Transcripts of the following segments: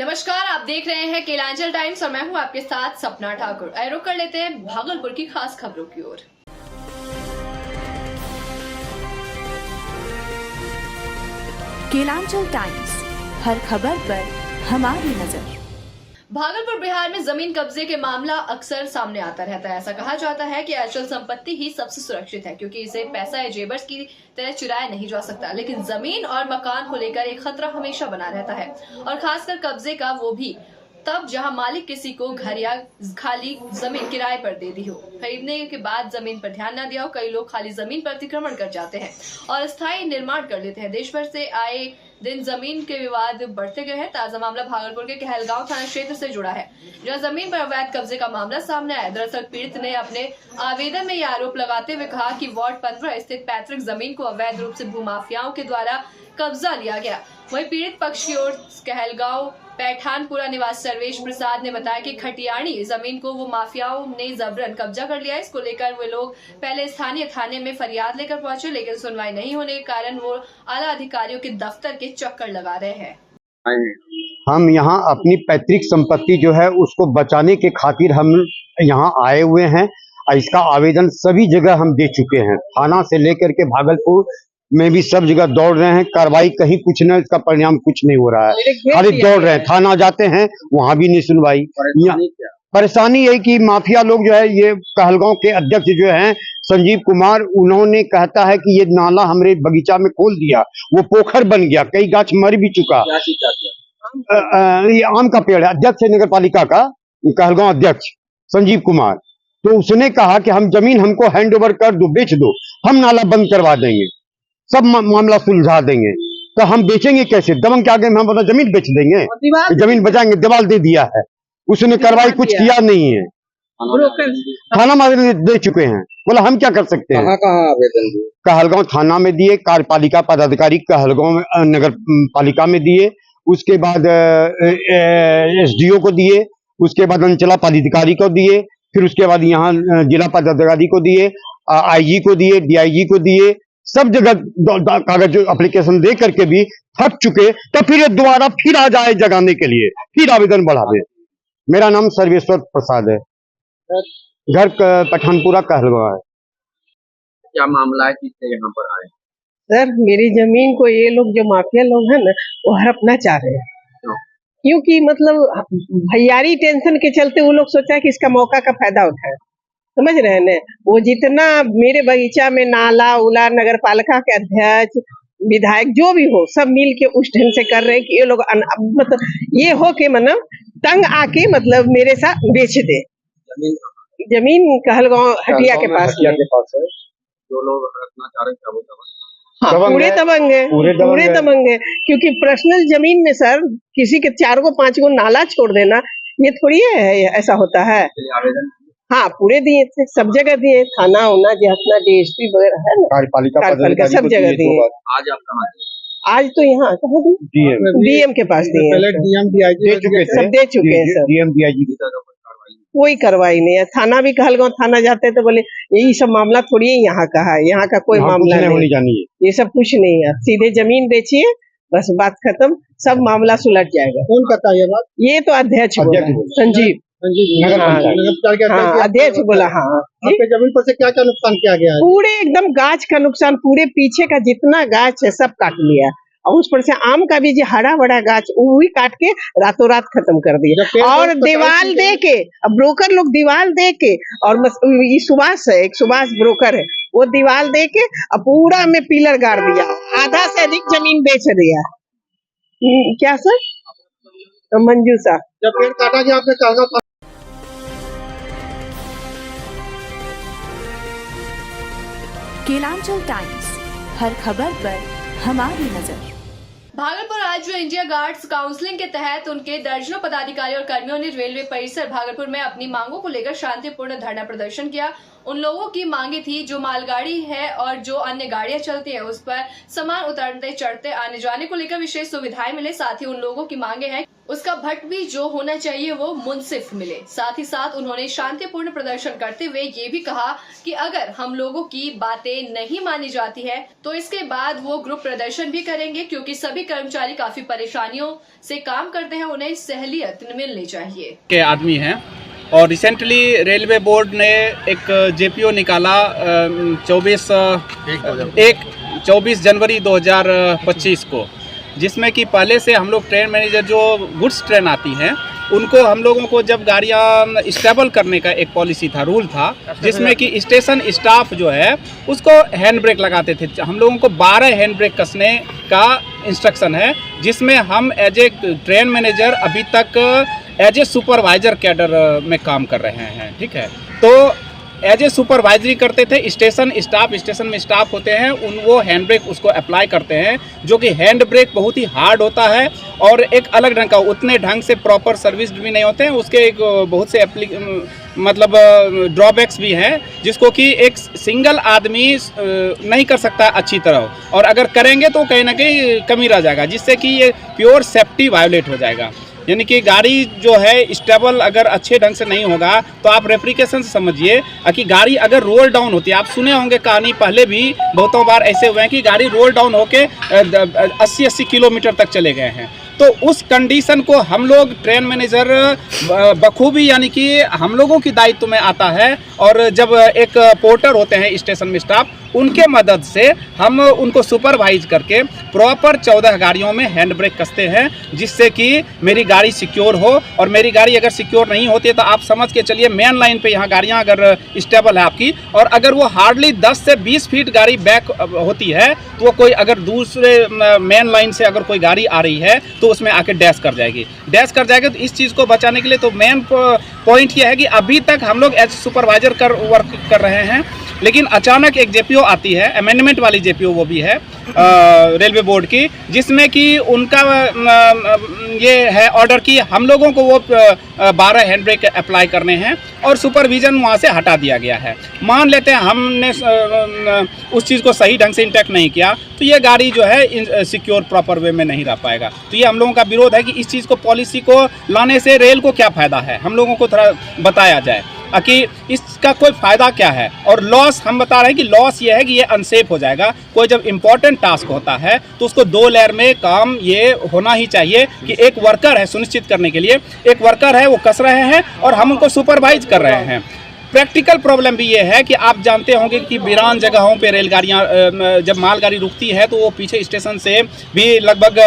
नमस्कार, आप देख रहे हैं केलांचल टाइम्स और मैं हूं आपके साथ सपना ठाकुर। आइए रुक कर लेते हैं भागलपुर की खास खबरों की ओर। केलांचल टाइम्स, हर खबर पर हमारी नजर। भागलपुर बिहार में जमीन कब्जे के मामला अक्सर सामने आता रहता है। ऐसा कहा जाता है कि अचल संपत्ति ही सबसे सुरक्षित है, क्योंकि इसे पैसा या जेवर्स की तरह चुराया नहीं जा सकता। लेकिन जमीन और मकान को लेकर एक खतरा हमेशा बना रहता है, और खासकर कब्जे का, वो भी तब जहां मालिक किसी को घर या खाली जमीन किराए पर दे दी हो। खरीदने के बाद जमीन पर ध्यान न दिया हो, कई लोग खाली जमीन पर अतिक्रमण कर जाते हैं और स्थायी निर्माण कर लेते हैं। देश भर से आए दिन जमीन के विवाद बढ़ते गए हैं। ताजा मामला भागलपुर के कहलगांव थाना क्षेत्र से जुड़ा है, जहां जमीन पर अवैध कब्जे का मामला सामने आया। दरअसल पीड़ित ने अपने आवेदन में यह आरोप लगाते हुए कहा कि वार्ड 15 स्थित पैतृक जमीन को अवैध रूप से भूमाफियाओं के द्वारा कब्जा लिया गया। वहीं पीड़ित पक्ष की ओर कहलगांव पैठानपुरा निवासी सर्वेश प्रसाद ने बताया कि खटियाणी जमीन को वो माफियाओं ने जबरन कब्जा कर लिया। इसको लेकर वे लोग पहले स्थानीय थाने में फरियाद लेकर पहुंचे, लेकिन सुनवाई नहीं होने के कारण वो आला अधिकारियों के दफ्तर के चक्कर लगा रहे हैं। हम यहाँ अपनी पैतृक संपत्ति जो है उसको बचाने के खातिर हम यहाँ आए हुए हैं। इसका आवेदन सभी जगह हम दे चुके हैं, थाना से लेकर के भागलपुर में भी सब जगह दौड़ रहे हैं। कार्रवाई कहीं कुछ नहीं, इसका परिणाम कुछ नहीं हो रहा है। खाली दौड़ रहे हैं, थाना जाते हैं वहां भी नहीं सुनवाई। परेशानी यही कि माफिया लोग जो है, ये कहलगांव के अध्यक्ष जो हैं संजीव कुमार, उन्होंने कहता है कि ये नाला हमारे बगीचा में खोल दिया, वो पोखर बन गया, कई गाछ मर भी चुका। ये आम का पेड़ है। अध्यक्ष नगर पालिका का कहलगांव अध्यक्ष संजीव कुमार, तो उसने कहा कि हम जमीन हमको हैंड ओवर कर दो, बेच दो, हम नाला बंद करवा देंगे, सब मामला सुलझा देंगे। तो हम बेचेंगे कैसे? दबंग के आगे में हम अपना जमीन बेच देंगे? जमीन बचाएंगे? दीवार दे दिया है, उसने कार्रवाई कुछ किया नहीं है। थाना में दे चुके हैं, बोला हम क्या कर सकते हैं। कहाँ आवेदन दिए? कहलगांव थाना में दिए, कार्यपालिका पदाधिकारी कहलगांव नगर पालिका में दिए, उसके बाद एसडीओ को दिए, उसके बाद अंचला पदाधिकारी को दिए, फिर उसके बाद यहाँ जिला पदाधिकारी को दिए, आईजी को दिए, डीआईजी को दिए। सब जगह कागज एप्लीकेशन दे करके भी थक चुके, तो फिर ये दोबारा फिर आ जाए जगाने के लिए, फिर आवेदन बढ़ावे। मेरा नाम सर्वेश्वर प्रसाद है, घर पठानपुरा कहलगांव है। क्या मामला है, किससे यहाँ पर आए? सर, मेरी जमीन को ये लोग जो माफिया लोग हैं ना, वो हड़पना चाह रहे हैं। क्योंकि मतलब भैयारी टेंशन के चलते वो लोग सोचा है कि इसका मौका का फायदा उठाए। समझ रहे हैं? वो जितना मेरे बगीचा में नाला उला, नगर पालिका के अध्यक्ष, विधायक जो भी हो, सब मिल के उस ढंग से कर रहे हैं कि ये लोग मतलब ये हो के मतलब तंग आके मतलब मेरे साथ बेच दे। जमीन कहलगांव हटिया के पास है। जो लोग रखना चाह रहे हैं, हाँ, पूरे दबंग है। क्योंकि पर्सनल जमीन में सर किसी के 4 को 5 को नाला छोड़ देना, ये थोड़ी है, ऐसा होता है। हाँ, पूरे दिए थे, सब जगह दिए, थाना होना जितना डीएसपी वगैरह है ना, कार्यपालिका सब जगह दिए। आज आप कहाँ? आज तो यहाँ डीएम के पास दिए, सब दे चुके हैं सर। डीएम डीआईजी कोई कार्रवाई नहीं है। थाना भी कहलगांव थाना जाते हैं तो बोले यही सब मामला थोड़ी है यहाँ का है, यहाँ का कोई मामला नहीं, ये सब कुछ नहीं है। सीधे जमीन बेचिए, बस बात खत्म, सब मामला सुलझ जाएगा। कौन कहता है ये बात? ये तो अध्यक्ष संजीव अध्यक्ष बोला। हाँ, आपके जमीन पर से क्या क्या नुकसान किया गया है? पूरे एकदम गाछ का नुकसान, पूरे पीछे का जितना गाछ है सब काट लिया, और उस पर से आम का भी जो हरा बड़ा गाछ वो भी काट के रातों रात खत्म कर दिया। और दीवार दे के, अब ब्रोकर लोग दीवार दे के, और ये सुभाष है, एक सुभाष ब्रोकर है, वो दीवार दे के पूरा में पिलर गाड़ दिया, आधा से अधिक जमीन बेच दिया। क्या सर? मंजू साहब, जब पेड़ काटा गया आपने कहा? केलांचल टाइम्स, हर खबर पर हमारी नजर। भागलपुर आज जो इंडिया गार्ड्स काउंसलिंग के तहत उनके दर्जनों पदाधिकारी और कर्मियों ने रेलवे परिसर भागलपुर में अपनी मांगों को लेकर शांतिपूर्ण धरना प्रदर्शन किया। उन लोगों की मांगे थी जो मालगाड़ी है और जो अन्य गाड़ियां चलती हैं उस पर सामान उतरते चढ़ते आने जाने को लेकर विशेष सुविधाएं मिले। साथ ही उन लोगों की मांगे हैं उसका भट्ट भी जो होना चाहिए वो मुंसिफ मिले। साथ ही साथ उन्होंने शांतिपूर्ण प्रदर्शन करते हुए ये भी कहा कि अगर हम लोगों की बातें नहीं मानी जाती है तो इसके बाद वो ग्रुप प्रदर्शन भी करेंगे, क्योंकि सभी कर्मचारी काफी परेशानियों से काम करते हैं, उन्हें सहलियत मिलनी चाहिए। के आदमी हैं और रिसेंटली रेलवे बोर्ड ने एक जेपीओ निकाला 24 जनवरी 2025 को, जिसमें कि पहले से हम लोग ट्रेन मैनेजर जो गुड्स ट्रेन आती हैं उनको हम लोगों को जब गाड़ियाँ स्टेबल करने का एक पॉलिसी था, रूल था, जिसमें कि स्टेशन स्टाफ जो है उसको हैंड ब्रेक लगाते थे। हम लोगों को 12 हैंड ब्रेक कसने का इंस्ट्रक्शन है, जिसमें हम एज ए ट्रेन मैनेजर अभी तक एज ए सुपरवाइजर कैडर में काम कर रहे हैं। ठीक है, तो एज ए सुपरवाइजरी करते थे। स्टेशन में स्टाफ होते हैं, वो हैंड ब्रेक उसको अप्लाई करते हैं, जो कि हैंड ब्रेक बहुत ही हार्ड होता है और एक अलग ढंग का, उतने ढंग से प्रॉपर सर्विस भी नहीं होते हैं। उसके एक बहुत से मतलब ड्रॉबैक्स भी हैं, जिसको कि एक सिंगल आदमी नहीं कर सकता अच्छी तरह, और अगर करेंगे तो कहीं ना कहीं कमी रह जाएगा, जिससे कि ये प्योर सेफ्टी वायोलेट हो जाएगा। यानी कि गाड़ी जो है स्टेबल अगर अच्छे ढंग से नहीं होगा तो आप रेप्लिकेशन से समझिए कि गाड़ी अगर रोल डाउन होती है, आप सुने होंगे कहानी पहले भी बहुतों बार ऐसे हुए हैं कि गाड़ी रोल डाउन होके 80 किलोमीटर तक चले गए हैं। तो उस कंडीशन को हम लोग ट्रेन मैनेजर बखूबी, यानी कि हम लोगों की दायित्व में आता है, और जब एक पोर्टर होते हैं स्टेशन में स्टाफ, उनके मदद से हम उनको सुपरवाइज करके प्रॉपर 14 गाड़ियों में हैंड ब्रेक कसते हैं, जिससे कि मेरी गाड़ी सिक्योर हो। और मेरी गाड़ी अगर सिक्योर नहीं होती है तो आप समझ के चलिए मेन लाइन पे यहाँ गाड़ियाँ अगर स्टेबल है आपकी, और अगर वो हार्डली 10 से 20 फीट गाड़ी बैक होती है, तो वो कोई अगर दूसरे मेन लाइन से अगर कोई गाड़ी आ रही है तो उसमें आके डैश कर जाएगी। तो इस चीज़ को बचाने के लिए तो मेन पॉइंट ये है कि अभी तक हम लोग एज सुपरवाइजर वर्क कर रहे हैं, लेकिन अचानक एक जेपीओ आती है, अमेंडमेंट वाली जेपीओ वो भी है रेलवे बोर्ड की, जिसमें कि उनका ये है ऑर्डर कि हम लोगों को वो 12 हैंड ब्रेक अप्लाई करने हैं, और सुपरविजन वहाँ से हटा दिया गया है। मान लेते हैं हमने उस चीज़ को सही ढंग से इंटैक्ट नहीं किया तो ये गाड़ी जो है सिक्योर प्रॉपर वे में नहीं रह पाएगा। तो ये हम लोगों का विरोध है कि इस चीज़ को, पॉलिसी को लाने से रेल को क्या फ़ायदा है, हम लोगों को थोड़ा बताया जाए कि इसका कोई फ़ायदा क्या है। और लॉस हम बता रहे हैं कि लॉस ये है कि ये अनसेफ हो जाएगा। कोई जब इम्पोर्टेंट टास्क होता है तो उसको 2 लेयर में काम ये होना ही चाहिए कि एक वर्कर है, सुनिश्चित करने के लिए एक वर्कर है, वो कस रहे हैं और हम उनको सुपरवाइज कर रहे हैं। प्रैक्टिकल प्रॉब्लम भी ये है कि आप जानते होंगे कि वीरान जगहों पे रेलगाड़ियाँ जब मालगाड़ी रुकती है तो वो पीछे स्टेशन से भी लगभग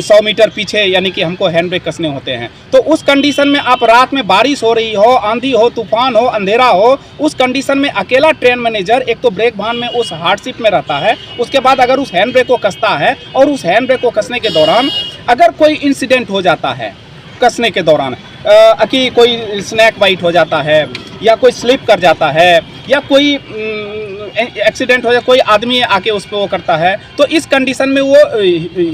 100 मीटर पीछे, यानी कि हमको हैंड ब्रेक कसने होते हैं। तो उस कंडीशन में आप रात में बारिश हो रही हो, आंधी हो, तूफान हो, अंधेरा हो, उस कंडीशन में अकेला ट्रेन मैनेजर एक तो ब्रेक भान में उस हार्डशिप में रहता है, उसके बाद अगर उस हैंड ब्रेक को कसता है और उस हैंड ब्रेक को कसने के दौरान अगर कोई इंसिडेंट हो जाता है कसने के दौरान, कि कोई स्नैक बाइट हो जाता है या कोई स्लिप कर जाता है या कोई एक्सीडेंट हो जाए, कोई आदमी आके उस पर वो करता है, तो इस कंडीशन में वो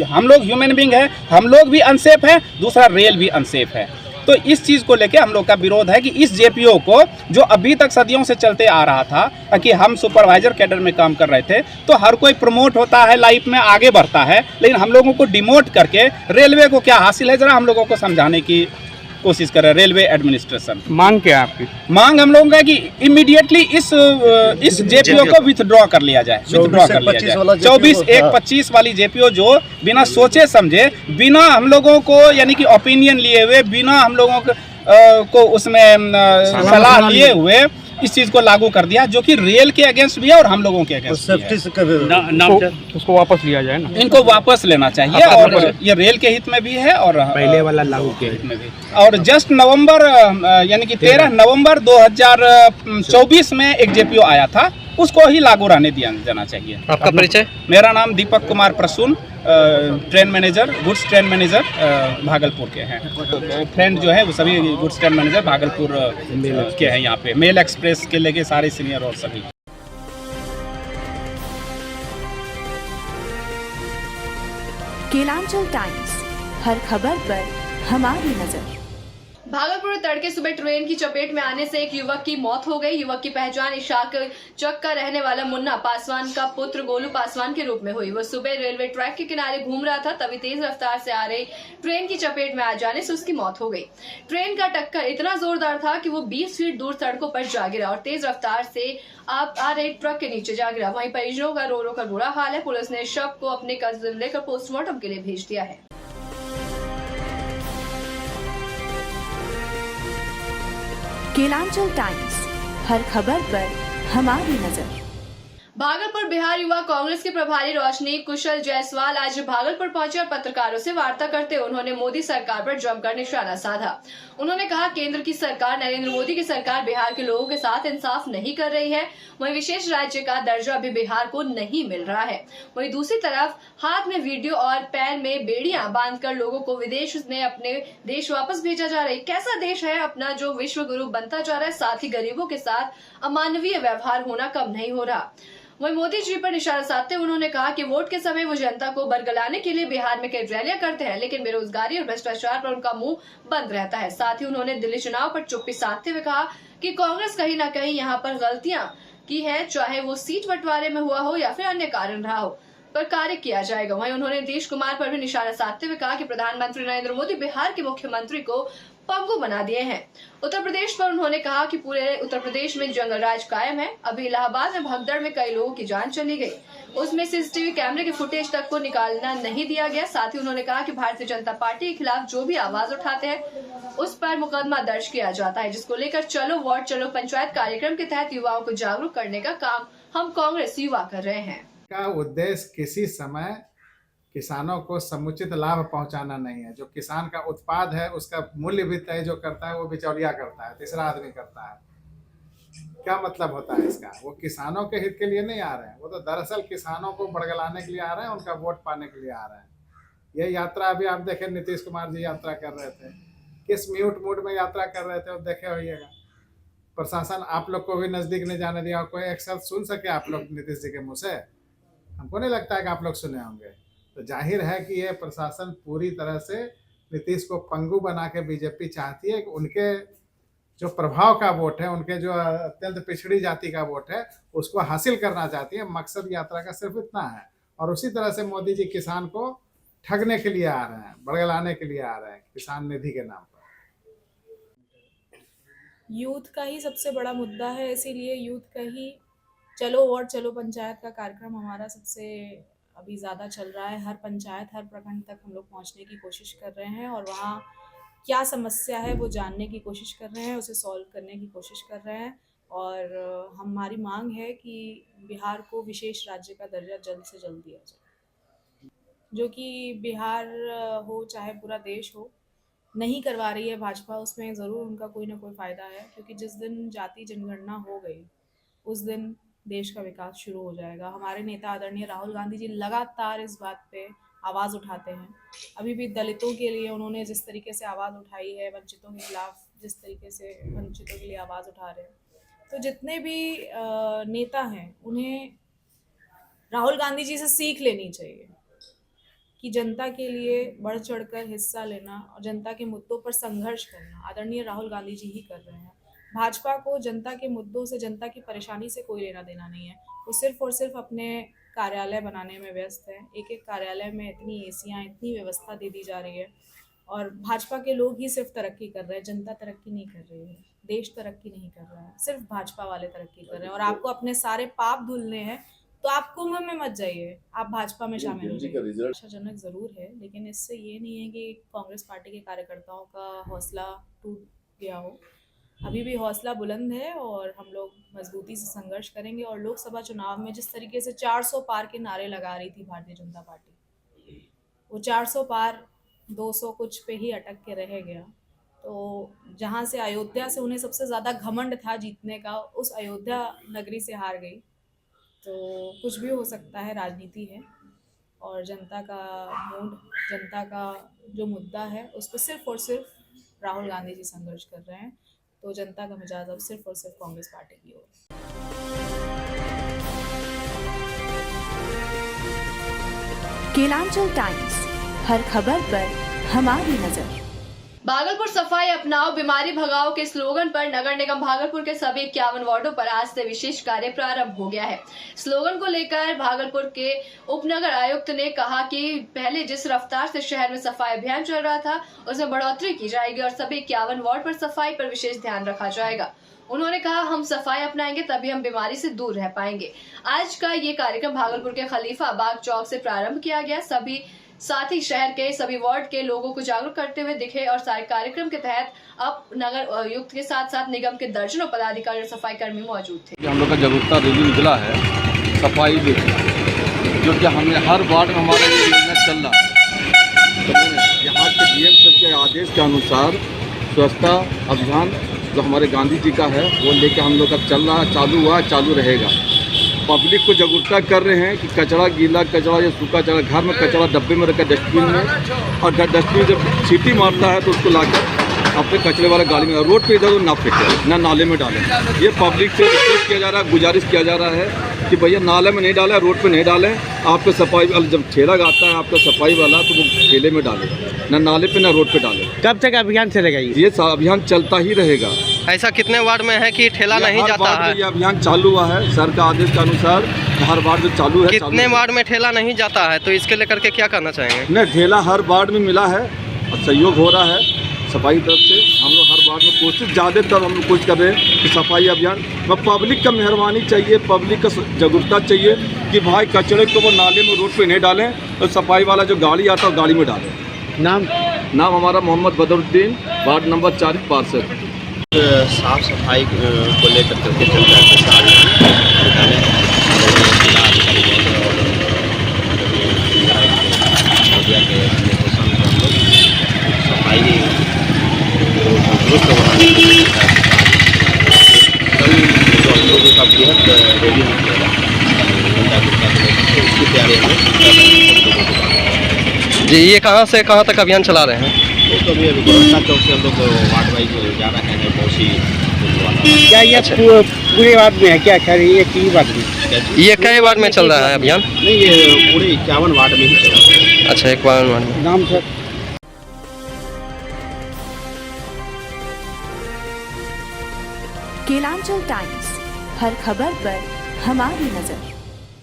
हम लोग ह्यूमन बीइंग है, हम लोग भी अनसेफ हैं, दूसरा रेल भी अनसेफ है। तो इस चीज़ को लेके हम लोग का विरोध है कि इस जेपीओ को, जो अभी तक सदियों से चलते आ रहा था कि हम सुपरवाइजर कैडर में काम कर रहे थे, तो हर कोई प्रमोट होता है, लाइफ में आगे बढ़ता है, लेकिन हम लोगों को डिमोट करके रेलवे को क्या हासिल है, जरा हम लोगों को समझाने की कोशिश कर रहे हैं रेलवे एडमिनिस्ट्रेशन। मांग क्या है आपकी? मांग हम लोगों का कि इमीडिएटली इस जेपीओ को विथड्रॉ कर लिया जाए, 24/1/25 वाली जेपीओ जो बिना सोचे समझे, बिना हम लोगों को यानी कि ओपिनियन लिए हुए, बिना हम लोगों को उसमें सलाह लिए हुए इस चीज को लागू कर दिया, जो कि रेल के अगेंस्ट भी है और हम लोगों के अगेंस्ट भी है। उसको वापस लिया जाए ना, इनको वापस लेना चाहिए, और ये रेल के हित में भी है और पहले वाला लागू के हित में भी। और जस्ट नवंबर यानी कि 13 नवंबर 2024 में एक जेपीओ आया था, उसको ही लागू रहने दिया जाना चाहिए। आपका परिचय? मेरा नाम Deepak Kumar Prasoon, train manager, goods train manager Bhagalpur के हैं। फ्रेंड जो है वो सभी गुड्स ट्रेन मैनेजर भागलपुर के हैं। यहाँ पे मेल एक्सप्रेस के लेके सारे सीनियर और सभी। केलांचल टाइम्स, हर खबर पर हमारी नजर। भागलपुर में तड़के सुबह ट्रेन की चपेट में आने से एक युवक की मौत हो गई। युवक की पहचान इशाक चक का रहने वाला मुन्ना पासवान का पुत्र गोलू पासवान के रूप में हुई। वह सुबह रेलवे ट्रैक के किनारे घूम रहा था, तभी तेज रफ्तार से आ रही ट्रेन की चपेट में आ जाने से उसकी मौत हो गई। ट्रेन का टक्कर इतना जोरदार था कि वो 20 फीट दूर सड़कों पर जा गिरा और तेज रफ्तार से आ रहे ट्रक के नीचे जा गिरा। वहीं परिजनों का रो रो कर बुरा हाल है। पुलिस ने शव को अपने कब्जे में लेकर पोस्टमार्टम के लिए भेज दिया है। केलांचल टाइम्स, हर खबर पर हमारी नजर। भागलपुर बिहार युवा कांग्रेस के प्रभारी रोशनी कुशल जायसवाल आज भागलपुर पहुंचे और पत्रकारों से वार्ता करते हुए उन्होंने मोदी सरकार पर जमकर निशाना साधा। उन्होंने कहा, केंद्र की सरकार, नरेंद्र मोदी की सरकार बिहार के लोगों के साथ इंसाफ नहीं कर रही है। वहीं विशेष राज्य का दर्जा अभी बिहार को नहीं मिल रहा है। वहीं दूसरी तरफ हाथ में वीडियो और पैर में बेड़ियां बांधकर लोगों को विदेश में अपने देश वापस भेजा जा रहा है। कैसा देश है अपना जो विश्व गुरु बनता जा रहा है, साथ ही गरीबों के साथ अमानवीय व्यवहार होना कम नहीं हो रहा। वहीं मोदी जी पर निशाना साधते हुए उन्होंने कहा कि वोट के समय वो जनता को बरगलाने के लिए बिहार में कई रैलियां करते हैं, लेकिन बेरोजगारी और भ्रष्टाचार पर उनका मुंह बंद रहता है। साथ ही उन्होंने दिल्ली चुनाव पर चुप्पी साधते हुए कहा कि कांग्रेस कहीं न कहीं यहाँ पर गलतियां की है, चाहे वो सीट बंटवारे में हुआ हो या फिर अन्य कारण रहा हो, पर कार्य किया जाएगा। वहीं उन्होंने नीतीश कुमार पर भी निशाना साधते हुए कहा कि प्रधानमंत्री नरेंद्र मोदी बिहार के मुख्यमंत्री को पंगु बना दिए हैं। उत्तर प्रदेश पर उन्होंने कहा कि पूरे उत्तर प्रदेश में जंगल राज कायम है। अभी इलाहाबाद में भगदड़ में कई लोगों की जान चली गई, उसमें सीसीटीवी कैमरे के फुटेज तक को निकालना नहीं दिया गया। साथ ही उन्होंने कहा कि भारतीय जनता पार्टी के खिलाफ जो भी आवाज उठाते हैं उस पर मुकदमा दर्ज किया जाता है, जिसको लेकर चलो वोट चलो पंचायत कार्यक्रम के तहत युवाओं को जागरूक करने का काम हम कांग्रेस युवा कर रहे हैं। का उद्देश्य किसी समय किसानों को समुचित लाभ पहुंचाना नहीं है। जो किसान का उत्पाद है उसका मूल्य भी तय जो करता है वो बिचौलिया करता है, तीसरा आदमी करता है। क्या मतलब होता है इसका? वो किसानों के हित के लिए नहीं आ रहे हैं, वो तो दरअसल किसानों को बड़गलाने के लिए आ रहे हैं, उनका वोट पाने के लिए आ रहे हैं। ये यात्रा अभी आप देखें, नीतीश कुमार जी यात्रा कर रहे थे, किस म्यूट मूड में यात्रा कर रहे थे वो देखे होइएगा। प्रशासन आप लोग को भी नजदीक नहीं जाने दिया। कोई एक शब्द सुन सके आप लोग नीतीश जी के मुँह से? हमको नहीं लगता है कि आप लोग सुने होंगे। तो जाहिर है कि ये प्रशासन पूरी तरह से नीतीश को पंगु बना के बीजेपी चाहती है कि उनके जो प्रभाव का वोट है, उनके जो अत्यंत पिछड़ी जाति का वोट है, उसको हासिल करना चाहती है। मकसद यात्रा का सिर्फ इतना है। और उसी तरह से मोदी जी किसान को ठगने के लिए आ रहे हैं, बड़गलाने के लिए आ रहे हैं किसान निधि के नाम पर। यूथ का ही सबसे बड़ा मुद्दा है, इसीलिए यूथ का ही चलो वोट चलो पंचायत का कार्यक्रम हमारा सबसे अभी ज़्यादा चल रहा है। हर पंचायत, हर प्रखंड तक हम लोग पहुंचने की कोशिश कर रहे हैं और वहाँ क्या समस्या है वो जानने की कोशिश कर रहे हैं, उसे सॉल्व करने की कोशिश कर रहे हैं। और हमारी मांग है कि बिहार को विशेष राज्य का दर्जा जल्द से जल्द दिया जाए, जो कि बिहार हो चाहे पूरा देश हो, नहीं करवा रही है भाजपा। उसमें ज़रूर उनका कोई ना कोई फ़ायदा है, क्योंकि जिस दिन जाति जनगणना हो गई उस दिन देश का विकास शुरू हो जाएगा। हमारे नेता आदरणीय राहुल गांधी जी लगातार इस बात पे आवाज़ उठाते हैं। अभी भी दलितों के लिए उन्होंने जिस तरीके से आवाज़ उठाई है, वंचितों के खिलाफ जिस तरीके से वंचितों के लिए आवाज़ उठा रहे हैं, तो जितने भी नेता हैं उन्हें राहुल गांधी जी से सीख लेनी चाहिए कि जनता के लिए बढ़ चढ़कर हिस्सा लेना और जनता के मुद्दों पर संघर्ष करना आदरणीय राहुल गांधी जी ही कर रहे हैं। भाजपा को जनता के मुद्दों से, जनता की परेशानी से कोई लेना देना नहीं है। वो सिर्फ और सिर्फ अपने कार्यालय बनाने में व्यस्त है। एक एक कार्यालय में इतनी एसियाँ, इतनी व्यवस्था दे दी जा रही है और भाजपा के लोग ही सिर्फ तरक्की कर रहे हैं, जनता तरक्की नहीं कर रही है, देश तरक्की नहीं कर रहा है, सिर्फ भाजपा वाले तरक्की कर रहे हैं। और आपको अपने सारे पाप धुलने हैं तो आप कुंभ में मत जाइए, आप भाजपा में शामिल हो जाइए। आशाजनक ज़रूर है, लेकिन इससे ये नहीं है कि कांग्रेस पार्टी के कार्यकर्ताओं का हौसला टूट गया हो। अभी भी हौसला बुलंद है और हम लोग मजबूती से संघर्ष करेंगे। और लोकसभा चुनाव में जिस तरीके से 400 पार के नारे लगा रही थी भारतीय जनता पार्टी, वो 400 पार 200 कुछ पे ही अटक के रह गया। तो जहाँ से अयोध्या से उन्हें सबसे ज़्यादा घमंड था जीतने का, उस अयोध्या नगरी से हार गई। तो कुछ भी हो सकता है, राजनीति है और जनता का मूड, जनता का जो मुद्दा है उस पर सिर्फ और सिर्फ राहुल गांधी जी संघर्ष कर रहे हैं। तो जनता का मिजाज अब सिर्फ और सिर्फ कांग्रेस पार्टी की ओर। केलांचल टाइम्स, हर खबर पर हमारी नजर। भागलपुर सफाई अपनाओ बीमारी भगाओ के स्लोगन पर नगर निगम भागलपुर के सभी 51 वार्डों पर आज से विशेष कार्य प्रारंभ हो गया है। स्लोगन को लेकर भागलपुर के उपनगर आयुक्त ने कहा कि पहले जिस रफ्तार से शहर में सफाई अभियान चल रहा था उसमें बढ़ोतरी की जाएगी और सभी 51 वार्ड पर सफाई पर विशेष ध्यान रखा जाएगा। उन्होंने कहा, हम सफाई अपनाएंगे तभी हम बीमारी से दूर रह पाएंगे। आज का ये कार्यक्रम भागलपुर के खलीफा बाग चौक से प्रारंभ किया गया। साथ ही शहर के सभी वार्ड के लोगों को जागरूक करते हुए दिखे और सारे कार्यक्रम के तहत अब नगर आयुक्त के साथ साथ निगम के दर्जनों पदाधिकारी और सफाई कर्मी मौजूद थे। हम लोग का जागरूकता रैली निकला है सफाई में, जो कि हमें हर वार्ड में हमारा ये योजना चल रहा है। तो यहाँ के डीएम सर के आदेश के अनुसार स्वच्छता अभियान जो हमारे गांधी जी का है वो लेके हम लोग का चल रहा है, चालू हुआ, चालू रहेगा। पब्लिक को जागरूकता कर रहे हैं कि कचरा, गीला कचरा या सूखा कचरा घर में कचरा डब्बे में रखा डस्टबिन में, और डस्टबिन जब सीटी मारता है तो उसको लाकर अपने कचरे वाला गाड़ी में रोड पे इधर ना फेंकें, ना नाले में डालें। ये पब्लिक से रिक्वेस्ट किया जा रहा है, गुजारिश किया जा रहा है कि भैया नाले में नहीं डालें, रोड पे नहीं डालें। आपको सफाई जब ठेला आता है आपका सफाई वाला तो वो ठेले में डालें, ना नाले पे ना रोड पे डालें। कब तक अभियान चलेगा ये अभियान चलता ही रहेगा। ऐसा कितने वार्ड में है कि ठेला नहीं जाता है? ये अभियान चालू हुआ है सर का आदेश के अनुसार, हर वार्ड में चालू है। कितने वार्ड में ठेला नहीं जाता है, तो इसके लेकर के क्या करना चाहेंगे? नहीं, ठेला हर वार्ड में मिला है और सहयोग हो रहा है सफाई तरफ से। हम लोग हर वार्ड में कोशिश ज़्यादातर हम लोग कोशिश कर रहे हैं कि सफाई अभियान में पब्लिक का मेहरबानी चाहिए, पब्लिक का जागरूकता चाहिए कि भाई कचरे को वो नाले में रोड पे नहीं डालें और सफाई वाला जो गाड़ी आता है गाड़ी में डालें। नाम हमारा मोहम्मद बदरुद्दीन, वार्ड नंबर 4 पार्षद। साफ सफाई को लेकर के चल रहा जी, ये कहाँ से कहाँ तक अभियान चला रहे हैं? तो अभी गोरखा चौक से हम लोग वार्ड वाइज जा रहे हैं पहुँची। क्या ये पूरे वार्ड में है क्या? खैर ये की वार्ड में, ये कई वार्ड में चल रहा है अभियान? नहीं, ये पूरे 51 वार्ड में ही चल रहा है। अच्छा, 51 वार्ड में। नाम सर? केलांचल टाइम्स, हर खबर पर हमारी नजर।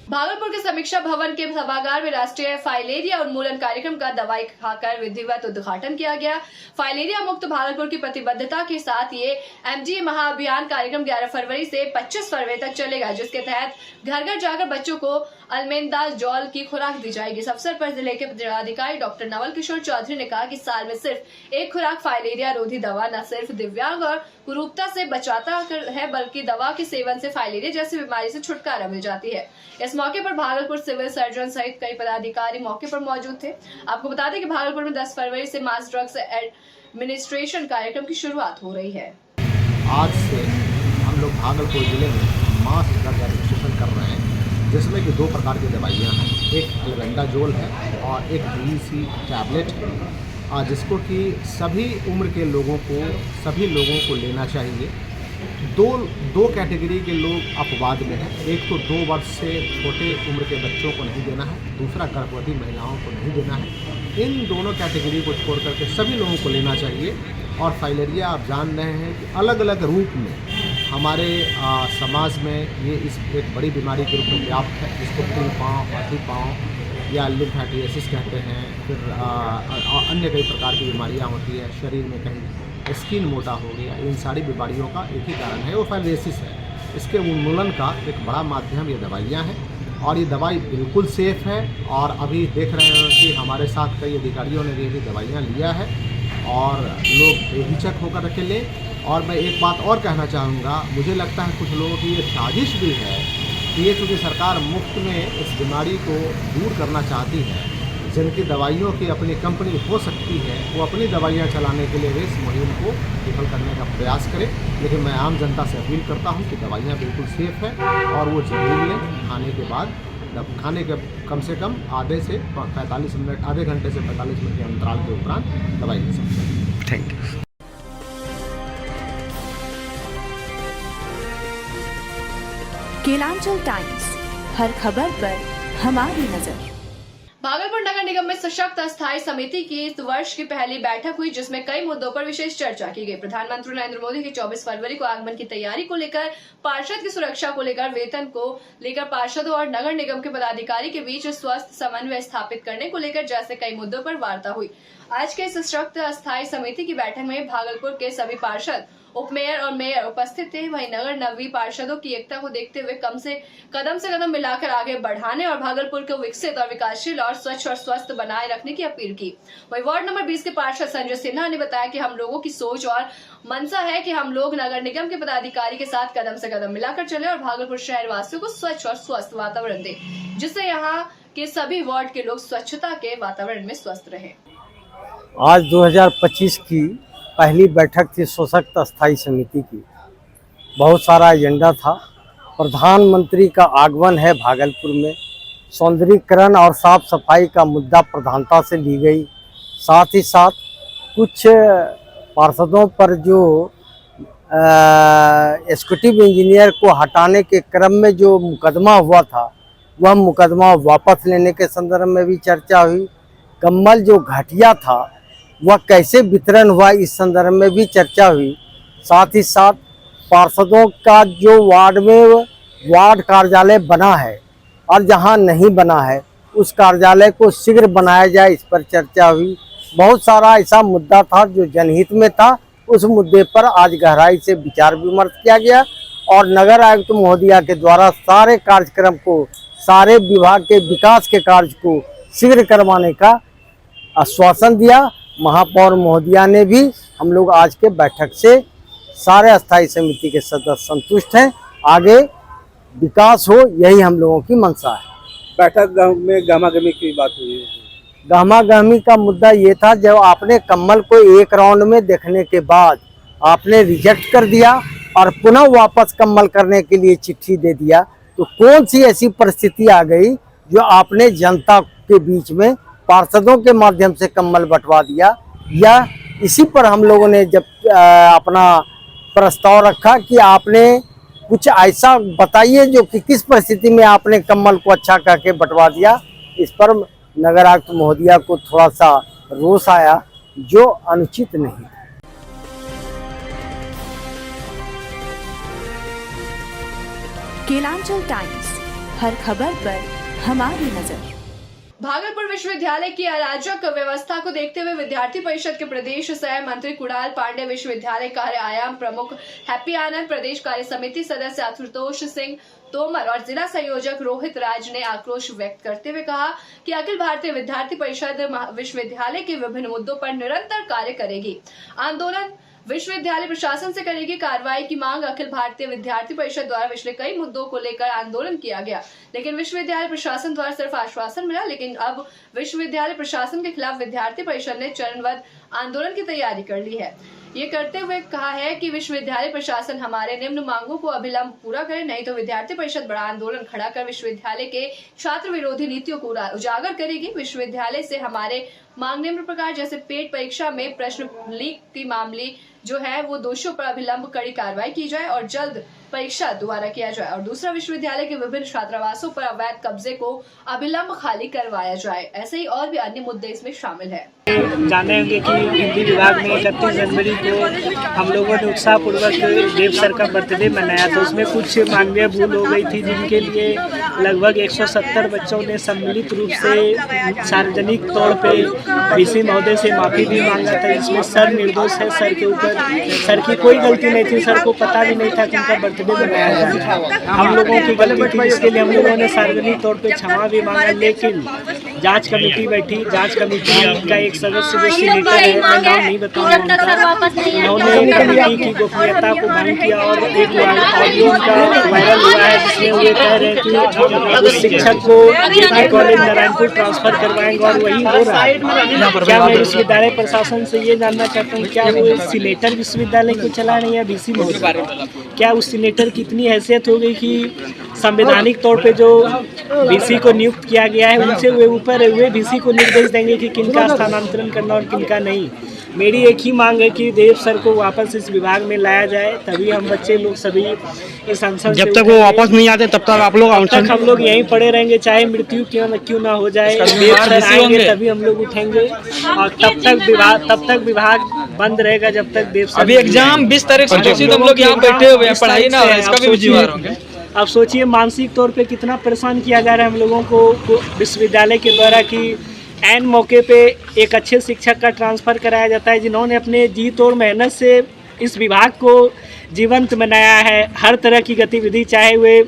भागलपुर के समीक्षा भवन के सभागार में राष्ट्रीय फाइलेरिया उन्मूलन कार्यक्रम का दवाई खाकर विधिवत उद्घाटन किया गया। फाइलेरिया मुक्त भागलपुर की प्रतिबद्धता के साथ ये एमजी महाअभियान कार्यक्रम 11 फरवरी से 25 फरवरी तक चलेगा, जिसके तहत घर घर जाकर बच्चों को अल्बेंडाजोल की खुराक दी जाएगी। इस अवसर पर जिले के जिलाधिकारी डॉक्टर नवल किशोर चौधरी ने कहा कि साल में सिर्फ एक खुराक फाइलेरिया रोधी दवा न सिर्फ दिव्यांग और कुरूपता से बचाता है, बल्कि दवा के सेवन से फाइलेरिया जैसी बीमारी से छुटकारा मिल जाती है। इस मौके पर भागलपुर सिविल सर्जन सहित कई पदाधिकारी मौके पर मौजूद थे। आपको बता दें कि भागलपुर में 10 फरवरी से मास ड्रग्स एडमिनिस्ट्रेशन कार्यक्रम की शुरुआत हो रही है। आज से हम लोग भागलपुर जिले में मास ड्रग एडमिनिस्ट्रेशन कर रहे हैं, जिसमें कि 2 प्रकार की दवाइयाँ हैं। एक अल्बेंडाजोल है और एक DEC टैबलेट है, जिसको कि सभी उम्र के लोगों को लेना चाहिए। दो कैटेगरी के लोग अपवाद में हैं। एक तो 2 वर्ष से छोटे उम्र के बच्चों को नहीं देना है, दूसरा गर्भवती महिलाओं को नहीं देना है। इन दोनों कैटेगरी को छोड़ करके सभी लोगों को लेना चाहिए। और फाइलेरिया आप जान रहे हैं कि अलग अलग रूप में हमारे समाज में ये इस एक बड़ी बीमारी के रूप में व्याप्त है, जिसको फूल पाँव, हाथी पाँव या लिम्फेटियासिस कहते हैं। फिर अन्य कई प्रकार की बीमारियाँ होती है, शरीर में कहीं स्किन मोटा हो गया। इन सारी बीमारियों का एक ही कारण है, वो फाइलेरियासिस है। इसके उन्मूलन का एक बड़ा माध्यम ये दवाइयाँ हैं और ये दवाई बिल्कुल सेफ़ है। और अभी देख रहे हैं कि हमारे साथ कई अधिकारियों ने भी दवाइयाँ लिया है और लोग बेहिचक होकर के लें। और मैं एक बात और कहना चाहूँगा, मुझे लगता है कुछ लोगों की ये साजिश भी है कि ये चूँकि सरकार मुफ्त में इस बीमारी को दूर करना चाहती है, जिनकी दवाइयों की अपनी कंपनी हो सकती है, वो अपनी दवाइयाँ चलाने के लिए इस मुहिम को विफल करने का प्रयास करें। लेकिन मैं आम जनता से अपील करता हूँ कि दवाइयाँ बिल्कुल सेफ़ है और वो जरूर लें। खाने के बाद, खाने के कम से कम आधे से 45 मिनट, आधे घंटे से 45 मिनट के अंतराल के उपरांत दवाई ले सकते हैं। Thank you. केलांचल टाइम्स, हर खबर पर हमारी नजर। भागलपुर नगर निगम में सशक्त अस्थायी समिति की इस वर्ष की पहली बैठक हुई, जिसमें कई मुद्दों पर विशेष चर्चा की गई। प्रधानमंत्री नरेंद्र मोदी के 24 फरवरी को आगमन की तैयारी को लेकर, पार्षद की सुरक्षा को लेकर, वेतन को लेकर पार्षदों और नगर निगम के पदाधिकारी के बीच स्वस्थ समन्वय स्थापित करने को लेकर जैसे कई मुद्दों पर वार्ता हुई। आज के सशक्त अस्थायी समिति की बैठक में भागलपुर के सभी पार्षद, उप मेयर और मेयर उपस्थित थे। वहीं नगर नवी पार्षदों की एकता को देखते हुए कदम से कदम मिलाकर आगे बढ़ाने और भागलपुर को विकसित और विकासशील और स्वच्छ और स्वस्थ बनाए रखने की अपील की। वहीं वार्ड नंबर 20 के पार्षद संजय सिन्हा ने बताया कि हम लोगों की सोच और मंशा है कि हम लोग नगर निगम के पदाधिकारी के साथ कदम से कदम मिलाकर चले और भागलपुर शहर वासियों को स्वच्छ और स्वस्थ वातावरण दे, जिससे यहाँ के सभी वार्ड के लोग स्वच्छता के वातावरण में स्वस्थ रहे। आज 2025 की पहली बैठक थी सशक्त अस्थायी समिति की। बहुत सारा एजेंडा था। प्रधानमंत्री का आगमन है भागलपुर में, सौंदर्यीकरण और साफ सफाई का मुद्दा प्रधानता से ली गई। साथ ही साथ कुछ पार्षदों पर जो एग्जीक्यूटिव इंजीनियर को हटाने के क्रम में जो मुकदमा हुआ था, वह मुकदमा वापस लेने के संदर्भ में भी चर्चा हुई। कम्बल जो घटिया था वह कैसे वितरण हुआ, इस संदर्भ में भी चर्चा हुई। साथ ही साथ पार्षदों का जो वार्ड में वार्ड कार्यालय बना है और जहां नहीं बना है उस कार्यालय को शीघ्र बनाया जाए, इस पर चर्चा हुई। बहुत सारा ऐसा मुद्दा था जो जनहित में था। उस मुद्दे पर आज गहराई से विचार विमर्श किया गया और नगर आयुक्त महोदया के द्वारा सारे कार्यक्रम को, सारे विभाग के विकास के कार्य को शीघ्र करवाने का आश्वासन दिया। महापौर महोदया ने भी, हम लोग आज के बैठक से सारे अस्थायी समिति के सदस्य संतुष्ट हैं। आगे विकास हो, यही हम लोगों की मंशा है। बैठक में गहमा-गहमी की बात हुई। गहमा-गहमी का मुद्दा ये था, जब आपने कम्बल को एक राउंड में देखने के बाद आपने रिजेक्ट कर दिया और पुनः वापस कम्बल करने के लिए चिट्ठी दे दिया, तो कौन सी ऐसी परिस्थिति आ गई जो आपने जनता के बीच में पार्षदों के माध्यम से कम्बल बंटवा दिया। या इसी पर हम लोगों ने जब अपना प्रस्ताव रखा कि आपने कुछ ऐसा बताइए जो कि किस परिस्थिति में आपने कम्बल को अच्छा करके बंटवा दिया। इस पर नगर आयुक्त महोदया को थोड़ा सा रोष आया, जो अनुचित नहीं। केलांचल टाइम्स, हर खबर पर हमारी नजर। भागलपुर विश्वविद्यालय की अराजक व्यवस्था को देखते हुए विद्यार्थी परिषद के प्रदेश सह मंत्री कुणाल पांडे, विश्वविद्यालय कार्य आयाम प्रमुख हैप्पी आनंद, प्रदेश कार्य समिति सदस्य आशुतोष सिंह तोमर और जिला संयोजक रोहित राज ने आक्रोश व्यक्त करते हुए कहा कि अखिल भारतीय विद्यार्थी परिषद विश्वविद्यालय के विभिन्न मुद्दों पर निरंतर कार्य करेगी। आंदोलन विश्वविद्यालय प्रशासन से करेगी कार्रवाई की मांग। अखिल भारतीय विद्यार्थी परिषद द्वारा पिछले कई मुद्दों को लेकर आंदोलन किया गया, लेकिन विश्वविद्यालय प्रशासन द्वारा सिर्फ आश्वासन मिला। लेकिन अब विश्वविद्यालय प्रशासन के खिलाफ विद्यार्थी परिषद ने चरणबद्ध आंदोलन की तैयारी कर ली है। ये करते हुए कहा है कि विश्वविद्यालय प्रशासन हमारे निम्न मांगों को अविलंब पूरा करे, नहीं तो विद्यार्थी परिषद बड़ा आंदोलन खड़ा कर विश्वविद्यालय के छात्र विरोधी नीतियों को उजागर करेगी। विश्वविद्यालय से हमारे मांग निम्न प्रकार जैसे पेट परीक्षा में प्रश्न लीक की मामले जो है वो दोषियों पर अविलंब कड़ी कार्रवाई की जाए और जल्द परीक्षा दोबारा किया जाए, और दूसरा विश्वविद्यालय के विभिन्न छात्रावासों पर अवैध कब्जे को अविलंब खाली करवाया जाए। ऐसे ही और भी अन्य मुद्दे इसमें शामिल है। जाने होंगे कि हिंदी विभाग में 31 जनवरी को हम लोगों ने उत्साहपूर्वक देव सर का बर्थडे मनाया था। उसमें कुछ मानवीय भूल हो गई थी, जिनके लिए लगभग 170 बच्चों ने सम्मिलित रूप से सार्वजनिक तौर पे वीसी महोदय से माफ़ी भी मांगा था। इसमें सर निर्दोष है, सर के ऊपर सर की कोई गलती नहीं थी। सर को पता भी नहीं था कि उनका बर्थडे मनाया था, हम लोगों की गलती थी। इसके लिए हम लोगों ने सार्वजनिक तौर पे क्षमा भी मांगा। लेकिन जांच कमेटी बैठी, जांच कमेटी का एक सदस्य जो सीनेटर है, मैं नाम नहीं बताऊंगा, उन्होंने कमेटी की गोपनीयता को भंग किया और एक ऑडियो उनका वायरल हुआ है, जिसमें वो कह रहे हैं कि उस शिक्षक को जेके कॉलेज नारायणपुर ट्रांसफर करवाएंगे और वही हो रहा है। क्या मैं विश्वविद्यालय प्रशासन से ये जानना चाहता हूँ, क्या वो सीनेटर विश्वविद्यालय को चला रहे हैं या वीसी महोदय? क्या उस सीनेटर की इतनी हैसियत हो गई कि संवैधानिक तौर पे जो वीसी को नियुक्त किया गया है उनसे वे ऊपर हुए वीसी को निर्देश देंगे कि किनका स्थानांतरण करना और किनका नहीं? मेरी एक ही मांग है कि देव सर को वापस इस विभाग में लाया जाए, तभी हम बच्चे लोग सभी इस अनशन जब तक वो वापस नहीं आते तब तक आप लोग तक हम लोग यहीं पड़े रहेंगे, चाहे मृत्यु क्यों ना हो जाए। देव सर आएंगे तभी हम लोग उठेंगे और तब तक विभाग बंद रहेगा जब तक देव सर। अभी एग्जाम 20 तारीख से घोषित, हम लोग यहाँ बैठे हुए हैं, पढ़ाई ना हो, इसका भी जिम्मेदार होंगे। अब सोचिए मानसिक तौर पे कितना परेशान किया जा रहा है हम लोगों को विश्वविद्यालय के द्वारा कि ऐन मौके पे एक अच्छे शिक्षक का ट्रांसफ़र कराया जाता है जिन्होंने अपने जी तोड़ मेहनत से इस विभाग को जीवंत बनाया है। हर तरह की गतिविधि, चाहे वे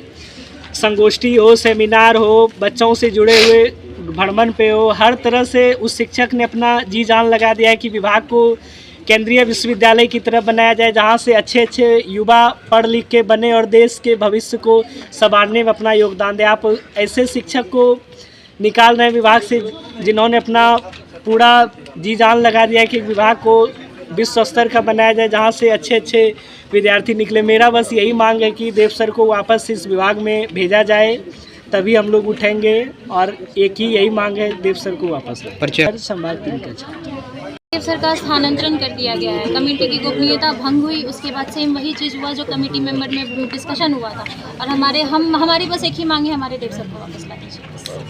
संगोष्ठी हो, सेमिनार हो, बच्चों से जुड़े हुए भ्रमण पे हो, हर तरह से उस शिक्षक ने अपना जी जान लगा दिया है कि विभाग को केंद्रीय विश्वविद्यालय की तरफ बनाया जाए, जहां से अच्छे अच्छे युवा पढ़ लिख के बने और देश के भविष्य को संवारने में अपना योगदान दे। आप ऐसे शिक्षक को निकाल रहे हैं विभाग से जिन्होंने अपना पूरा जी जान लगा दिया है कि विभाग को विश्व स्तर का बनाया जाए, जहां से अच्छे अच्छे विद्यार्थी निकले। मेरा बस यही मांग है कि देव सर को वापस इस विभाग में भेजा जाए, तभी हम लोग उठेंगे। और एक ही यही मांग है, देव सर को वापस संभाल 3 का छात्र। देव सर का स्थानांतरण कर दिया गया है, कमेटी की गोपनीयता भंग हुई, उसके बाद सेम वही चीज़ हुआ जो कमेटी मेंबर में डिस्कशन हुआ था। और हमारी बस एक ही मांग है, हमारे देव सर को वापस ला दीजिए।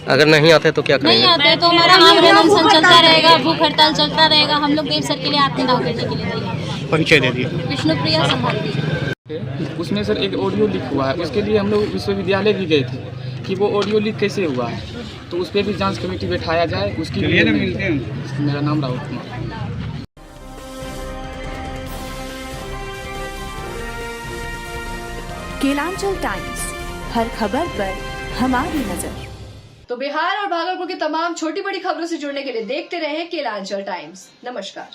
अगर नहीं आते तो क्या करेंगे? नहीं आते तो हमारा आमरण अनशन चलता रहेगा, भूख हड़ताल चलता रहेगा। हम लोग देव सर के लिए आत्मदाह करने के लिए तैयार। परिचय दे दिए। विष्णुप्रिया संभाल। उसमें सर एक ऑडियो लीक हुआ है, उसके लिए हम लोग विश्वविद्यालय भी गए थे कि वो ऑडियो लीक कैसे हुआ है, तो उस पर भी जांच कमेटी बैठाया जाए। उसकी मेरा नाम राहुल कुमार। केलांचल टाइम्स, हर खबर पर हमारी नजर। तो बिहार और भागलपुर की तमाम छोटी बड़ी खबरों से जुड़ने के लिए देखते रहें केलांचल टाइम्स। नमस्कार।